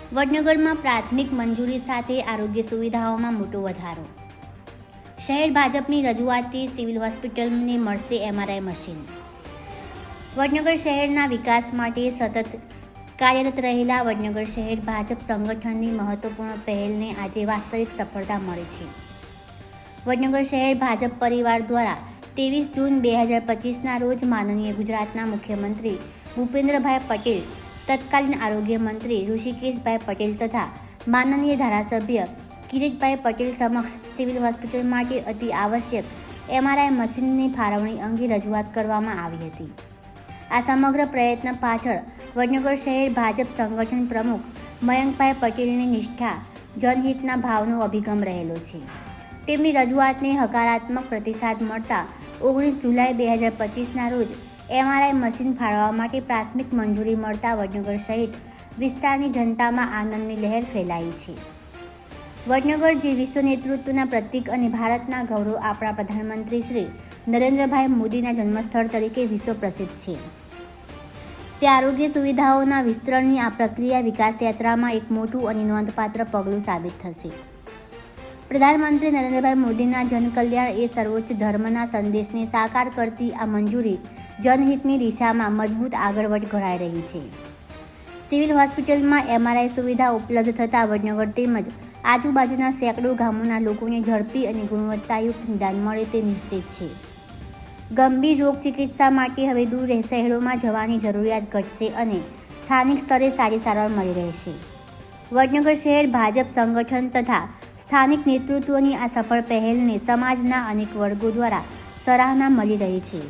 વડનગરમાં પ્રાથમિક મંજૂરી સાથે આરોગ્ય સુવિધાઓમાં મોટો વધારો. શહેર ભાજપની રજૂઆતથી સિવિલ હોસ્પિટલને મળશે MRI મશીન. વડનગર શહેરના વિકાસ માટે સતત કાર્યરત રહેલા વડનગર શહેર ભાજપ સંગઠનની મહત્વપૂર્ણ પહેલને આજે વાસ્તવિક સફળતા મળી છે. વડનગર શહેર ભાજપ પરિવાર દ્વારા 23 જૂન 2025ના રોજ માનનીય ગુજરાતના મુખ્યમંત્રી ભૂપેન્દ્રભાઈ પટેલ, તત્કાલીન આરોગ્ય મંત્રી ઋષિકેશભાઈ પટેલ તથા માનનીય ધારાસભ્ય કિરીટભાઈ પટેલ સમક્ષ સિવિલ હોસ્પિટલ માટે અતિ આવશ્યક MRI મશીનની ફાળવણી અંગે રજૂઆત કરવામાં આવી હતી. આ સમગ્ર પ્રયત્ન પાછળ વડનગર શહેર ભાજપ સંગઠન પ્રમુખ મયંકભાઈ પટેલની નિષ્ઠા, જનહિતના ભાવનો અભિગમ રહેલો છે. તેમની રજૂઆતને હકારાત્મક પ્રતિસાદ મળતા 19 જુલાઈ 2025ના રોજ MRI મશીન ફાળવવા માટે પ્રાથમિક મંજૂરી મળતા વડનગર સહિત વિસ્તારની જનતામાં આનંદની લહેર ફેલાઈ છે. વડનગર જે વિશ્વ નેતૃત્વના પ્રતીક અને ભારતના ગૌરવ આપણા પ્રધાનમંત્રી શ્રી નરેન્દ્રભાઈ મોદીના જન્મસ્થળ તરીકે વિશ્વ પ્રસિદ્ધ છે, તે આરોગ્ય સુવિધાઓના વિસ્તરણની આ પ્રક્રિયા વિકાસ યાત્રામાં એક મોટું અને નોંધપાત્ર પગલું સાબિત થશે. પ્રધાનમંત્રી નરેન્દ્રભાઈ મોદીના જનકલ્યાણ એ સર્વોચ્ચ ધર્મના સંદેશને સાકાર કરતી આ મંજૂરી જનહિતની દિશામાં મજબૂત આગળવટ ગણાઈ રહી છે. સિવિલ હોસ્પિટલમાં MRI સુવિધા ઉપલબ્ધ થતાં વડનગર તેમજ આજુબાજુના સેંકડો ગામોના લોકોને ઝડપી અને ગુણવત્તાયુક્ત નિદાન મળે તે નિશ્ચિત છે. ગંભીર રોગ ચિકિત્સા માટે હવે દૂર શહેરોમાં જવાની જરૂરિયાત ઘટશે અને સ્થાનિક સ્તરે સારી સારવાર મળી રહેશે. વડનગર શહેર ભાજપ સંગઠન તથા સ્થાનિક નેતૃત્વની આ સફળ પહેલને સમાજના અનેક વર્ગો દ્વારા સરાહના મળી રહી છે.